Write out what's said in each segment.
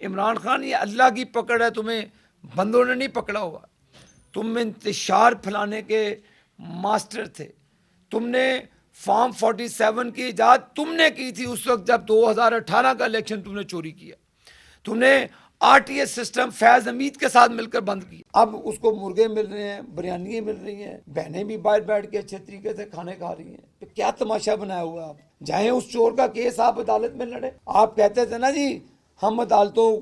इमरान खान, ये अल्लाह की पकड़ है, तुम्हें बंदों ने नहीं पकड़ा हुआ। तुम इंतशार फैलाने के मास्टर थे। तुमने फॉर्म 47 की इजाद तुमने की थी उस वक्त जब 2018 का इलेक्शन तुमने चोरी किया। तुमने आरटीएस सिस्टम फैज हमीद के साथ मिलकर बंद किया। अब उसको मुर्गे मिल रहे हैं, बिरयानी मिल रही हैं, बहनें भी बाहर बैठ के अच्छे तरीके से खाने खा रही हैं। तो क्या तमाशा बनाया हुआ है? आप जाए उस चोर का केस आप अदालत में लड़े। आप कहते थे ना जी हम अदालतों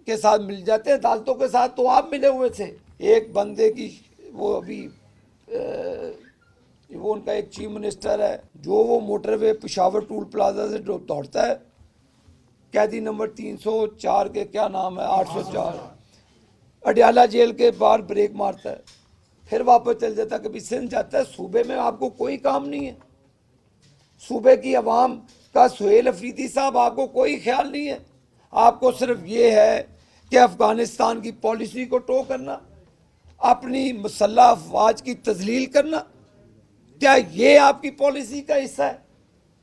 के साथ मिल जाते हैं, अदालतों के साथ तो आप मिले हुए थे। एक बंदे की वो अभी वो उनका एक चीफ मिनिस्टर है जो वो मोटरवे पेशावर टूल प्लाजा से दौड़ता है, कैदी नंबर 304 के क्या नाम है 804, अडयाला जेल के बाहर ब्रेक मारता है, फिर वापस चल जाता है, कभी सिंध जाता है। सूबे में आपको कोई काम नहीं है। सूबे की आवाम का सुहेल अफरीदी साहब आपको कोई ख्याल नहीं है। आपको सिर्फ ये है कि अफगानिस्तान की पॉलिसी को टो करना, अपनी मुसल्लह अफवाज की तजलील करना। क्या ये आपकी पॉलिसी का हिस्सा है?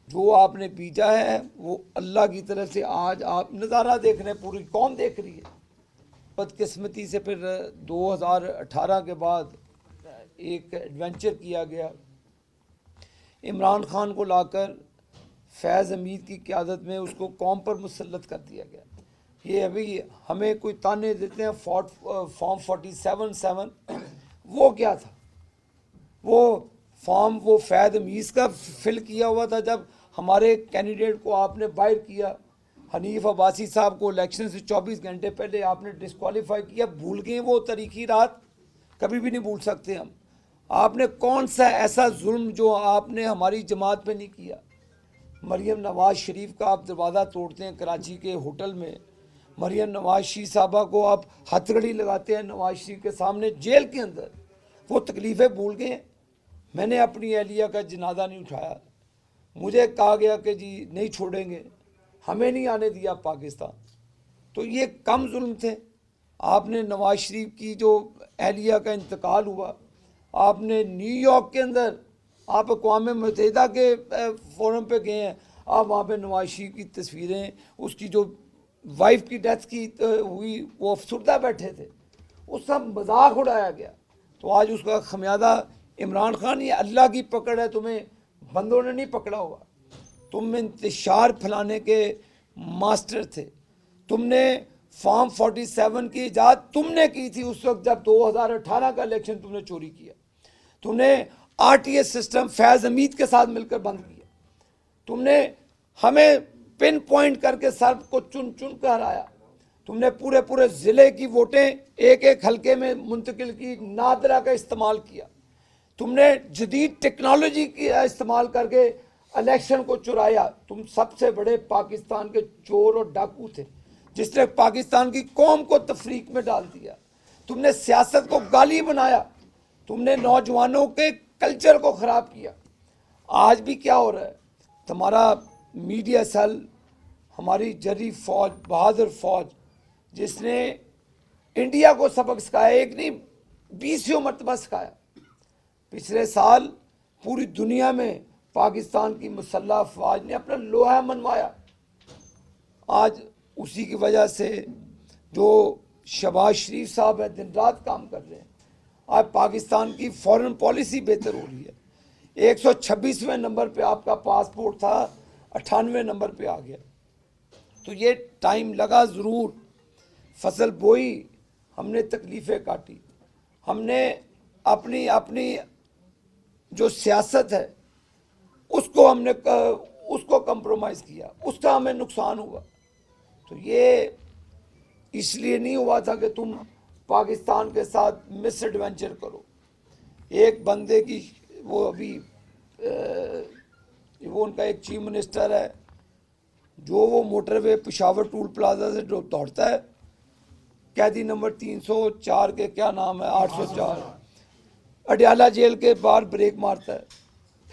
जो आपने बीजा है वो अल्लाह की तरफ से आज आप नज़ारा देख रहे हैं, पूरी कौम देख रही है। बदकिस्मती से फिर 2018 के बाद एक एडवेंचर किया गया, इमरान खान को लाकर फैज़ हमीद की क़यादत में उसको कौम पर मुसल्लत कर दिया गया। ये अभी हमें कोई ताने देते हैं फॉर्म 47-7, वो क्या था? वो फॉर्म वो फैज़ हमीद का फिल किया हुआ था जब हमारे कैंडिडेट को आपने बाहर किया। हनीफ अब्बासी साहब को इलेक्शन से 24 घंटे पहले आपने डिस्क्वालीफाई किया। भूल गए वो तारीखी रात? कभी भी नहीं भूल सकते हम। आपने कौन सा ऐसा जुल्म जो आपने हमारी जमात पे नहीं किया? मरियम नवाज शरीफ का आप दरवाज़ा तोड़ते हैं कराची के होटल में, मरियम नवाज शरीफ साहबा को आप हथकड़ी लगाते हैं नवाज शरीफ के सामने जेल के अंदर। वो तकलीफ़ें भूल गए हैं। मैंने अपनी अहलिया का जनाजा नहीं उठाया। मुझे कहा गया कि जी नहीं छोड़ेंगे, हमें नहीं आने दिया पाकिस्तान। तो ये कम जुल्म थे। आपने नवाज शरीफ की जो अहलिया का इंतकाल हुआ, आपने न्यूयॉर्क के अंदर आप अक़वाम मुत्तहिदा के फोरम पे गए हैं, आप वहाँ पे नवाज शरीफ की तस्वीरें, उसकी जो वाइफ की डेथ की हुई वो अफसरदा बैठे थे, उसका मजाक उड़ाया गया। तो आज उसका खमियाजा इमरान खान, ये अल्लाह की पकड़ है, तुम्हें बंदों ने नहीं पकड़ा हुआ। तुम इंतशार फैलाने के मास्टर थे। तुमने फॉर्म 47 की इजाद तुमने की थी उस वक्त जब 2018 का इलेक्शन तुमने चोरी किया। तुमने आरटीएस सिस्टम फैज हमीद के साथ मिलकर बंद किया। तुमने हमें पिन पॉइंट करके सर को चुन चुन कर हराया। तुमने पूरे पूरे ज़िले की वोटें एक एक हलके में मुंतकिल की, नादरा का इस्तेमाल किया। तुमने जदीद टेक्नोलॉजी का इस्तेमाल करके इलेक्शन को चुराया। तुम सबसे बड़े पाकिस्तान के चोर और डाकू थे जिसने पाकिस्तान की कौम को तफरीक में डाल दिया। तुमने सियासत को गाली बनाया। तुमने नौजवानों के कल्चर को ख़राब किया। आज भी क्या हो रहा है? तुम्हारा मीडिया सेल, हमारी जरी फौज, बहादुर फौज, जिसने इंडिया को सबक सिखाया, एक नहीं 20 मरतबा सिखाया। पिछले साल पूरी दुनिया में पाकिस्तान की मुसल्लह अफवाज ने अपना लोहा मनवाया। आज उसी की वजह से जो शहबाज शरीफ साहब है दिन रात काम कर रहे हैं। आज पाकिस्तान की फॉरेन पॉलिसी बेहतर हो रही है। 126वें नंबर पे आपका पासपोर्ट था, 98वें नंबर पे आ गया। तो ये टाइम लगा ज़रूर। फसल बोई, हमने तकलीफ़ें काटी, हमने अपनी अपनी जो सियासत है उसको हमने उसको कंप्रोमाइज़ किया, उसका हमें नुकसान हुआ। तो ये इसलिए नहीं हुआ था कि तुम पाकिस्तान के साथ मिस एडवेंचर करो। एक बंदे की वो अभी वो उनका एक चीफ मिनिस्टर है जो वो मोटरवे पेशावर टूल प्लाजा से दौड़ता है, कैदी नंबर 304 के क्या नाम है 804, अडयाला जेल के बाहर ब्रेक मारता है,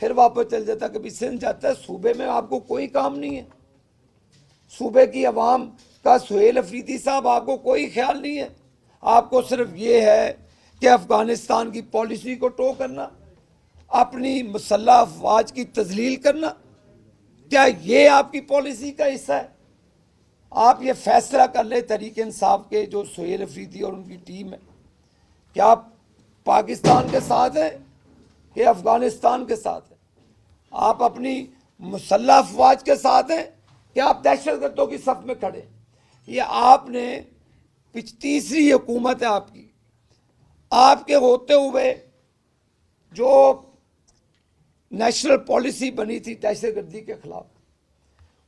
फिर वापस चल जाता है, कभी सिंध जाता है। सूबे में आपको कोई काम नहीं है। सूबे की आवाम का सुहेल अफरीदी साहब आपको कोई ख्याल नहीं है। आपको सिर्फ ये है कि अफगानिस्तान की पॉलिसी को टो करना, अपनी मुसल्लह अफवाज की तजलील करना। क्या ये आपकी पॉलिसी का हिस्सा है? आप ये फैसला कर ले तहरीक इंसाफ के जो सुहेल अफरीदी और उनकी टीम है कि आप पाकिस्तान के साथ हैं कि अफगानिस्तान के साथ हैं, आप अपनी मुसल्लह अफवाज के साथ हैं कि आप दहशतगर्दों की सफ में खड़े। ये आपने तीसरी हुकूमत है आपकी, आपके होते हुए जो नेशनल पॉलिसी बनी थी दहशतगर्दी के खिलाफ,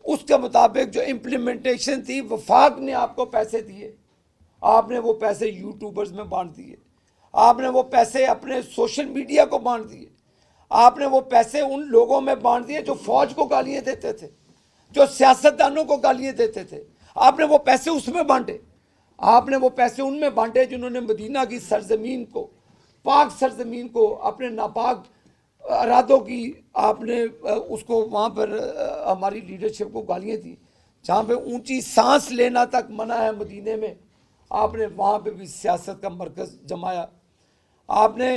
उसके मुताबिक जो इम्प्लीमेंटेशन थी, वफाक ने आपको पैसे दिए, आपने वो पैसे यूट्यूबर्स में बांट दिए, आपने वो पैसे अपने सोशल मीडिया को बांट दिए, आपने वो पैसे उन लोगों में बांट दिए जो फौज को गालियां देते थे, जो सियासतदानों को गालियां देते थे, आपने वो पैसे उसमें बांटे। आपने वो पैसे उनमें बांटे जिन्होंने मदीना की सरजमीन को, पाक सरजमीन को, अपने नापाक इरादों की आपने उसको वहाँ पर हमारी लीडरशिप को गालियाँ दी। जहाँ पे ऊंची सांस लेना तक मना है मदीने में, आपने वहाँ पे भी सियासत का मरकज़ जमाया। आपने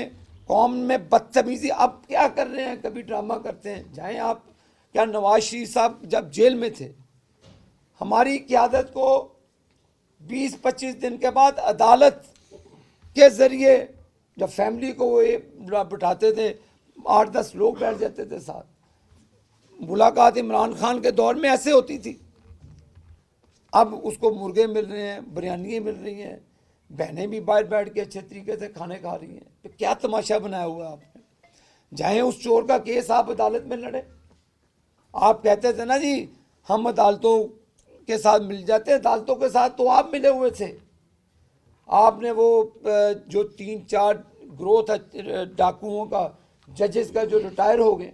कौम में बदतमीजी, अब क्या कर रहे हैं, कभी ड्रामा करते हैं, जाएं आप। क्या नवाज शरीफ साहब जब जेल में थे, हमारी क़यादत को 20-25 दिन के बाद अदालत के ज़रिए जब फैमिली को वो बिठाते थे, 8-10 लोग बैठ जाते थे साथ। मुलाकात इमरान खान के दौर में ऐसे होती थी, अब उसको मुर्गे मिल रहे हैं, बिरयानियाँ मिल रही हैं, बहनें भी बाहर बैठ के अच्छे तरीके से खाने खा रही हैं। तो क्या तमाशा बनाया हुआ है आपने। चाहे उस चोर का केस आप अदालत में लड़े। आप कहते थे ना जी हम अदालतों के साथ मिल जाते हैं, अदालतों के साथ तो आप मिले हुए थे। आपने वो जो 3-4 ग्रोथ डाकुओं का, जजेस का जो रिटायर हो गए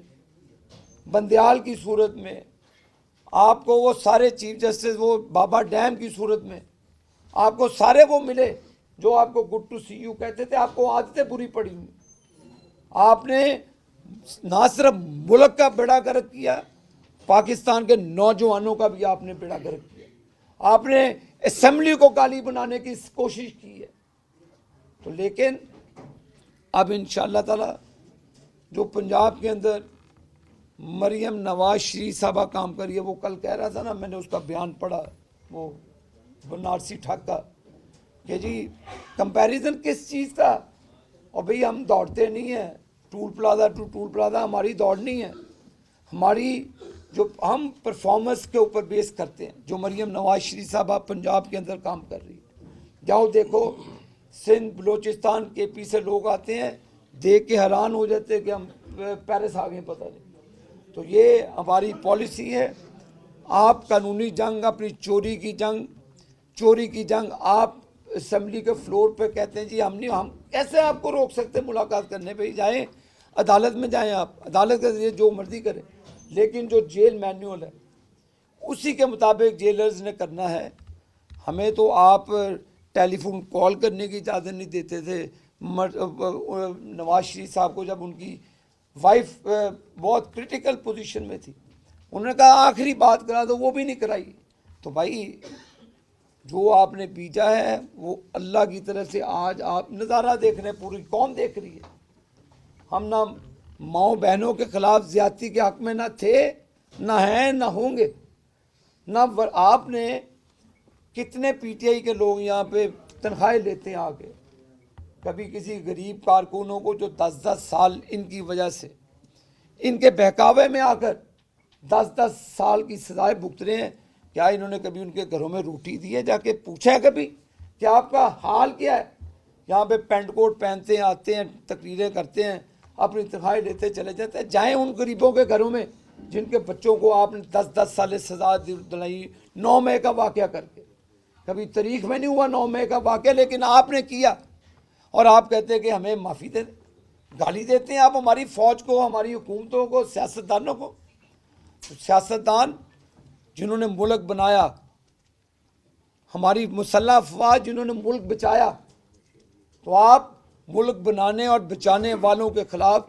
बंदियाल की सूरत में, आपको वो सारे चीफ जस्टिस वो बाबा डैम की सूरत में, आपको सारे वो मिले जो आपको गुड टू सी यू कहते थे। आपको आदतें बुरी पड़ी हुई। आपने ना सिर्फ मुल्क का बेड़ा गर्क किया, पाकिस्तान के नौजवानों का भी आपने बेड़ा गर्क किया। आपने असेंबली को गाली बनाने की कोशिश की है। तो लेकिन अब इंशाअल्लाह ताला जो पंजाब के अंदर मरियम नवाज शरीफ साहबा काम करिए, वो कल कह रहा था ना, मैंने उसका बयान पढ़ा, वो बनारसी ठाका कि जी कंपैरिजन किस चीज़ का। और भाई हम दौड़ते नहीं हैं toll plaza to toll plaza, हमारी दौड़ नहीं है। हमारी जो हम परफॉर्मेंस के ऊपर बेस करते हैं। जो मरियम नवाज शरीफ साहबा पंजाब के अंदर काम कर रही है, जाओ देखो, सिंध बलोचिस्तान KP से लोग आते हैं, देख के हैरान हो जाते हैं कि हम पेरिस आ गए, पता नहीं। तो ये हमारी पॉलिसी है। आप कानूनी जंग, अपनी चोरी की जंग आप असम्बली के फ्लोर पे कहते हैं जी हम कैसे आपको रोक सकते मुलाकात करने पे। जाएं अदालत में, जाएं आप अदालत के जरिए जो मर्जी करें, लेकिन जो जेल मैनुअल है उसी के मुताबिक जेलर्स ने करना है। हमें तो आप टेलीफोन कॉल करने की इजाज़त नहीं देते थे। नवाज शरीफ साहब को जब उनकी वाइफ बहुत क्रिटिकल पोजीशन में थी, उन्होंने कहा आखिरी बात करा दो, वो भी नहीं कराई। तो भाई जो आपने बीजा है वो अल्लाह की तरफ से आज आप नज़ारा देख रहे हैं, पूरी कौम देख रही है। हम ना माओ बहनों के खिलाफ ज्यादती के हक में ना थे, ना हैं, ना होंगे। ना आपने कितने PTI के लोग यहाँ पे तनख्वाहें लेते हैं आके, कभी किसी गरीब कारकुनों को जो 10-10 साल इनकी वजह से, इनके बहकावे में आकर 10-10 साल की सजाएं भुगत रहे हैं। क्या इन्होंने कभी उनके घरों में रोटी दी है? जाके पूछा है कभी कि आपका हाल क्या है? यहाँ पे पेंट कोट पहनते हैं, आते हैं, तकरीरें करते हैं, अपनी तनख्वाहें लेते चले जाते हैं। जाएँ उन गरीबों के घरों में जिनके बच्चों को आपने 10-10 साल सजा दिलाई 9 मई का वाक़या करके। कभी तारीख में नहीं हुआ 9 मई का वाक़या, लेकिन आपने किया। और आप कहते हैं कि हमें माफ़ी दे, गाली देते हैं आप हमारी फ़ौज को, हमारी हुकूमतों को, सियासतदानों को। तो सियासतदान जिन्होंने मुल्क बनाया, हमारी मुसल्लह अफवाज जिन्होंने मुल्क बचाया, तो आप मुल्क बनाने और बचाने वालों के ख़िलाफ़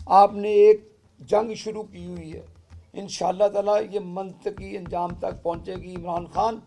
आपने एक जंग शुरू की हुई है। इंशाअल्लाह ताला ये मंतकी अंजाम तक पहुँचेगी। इमरान खान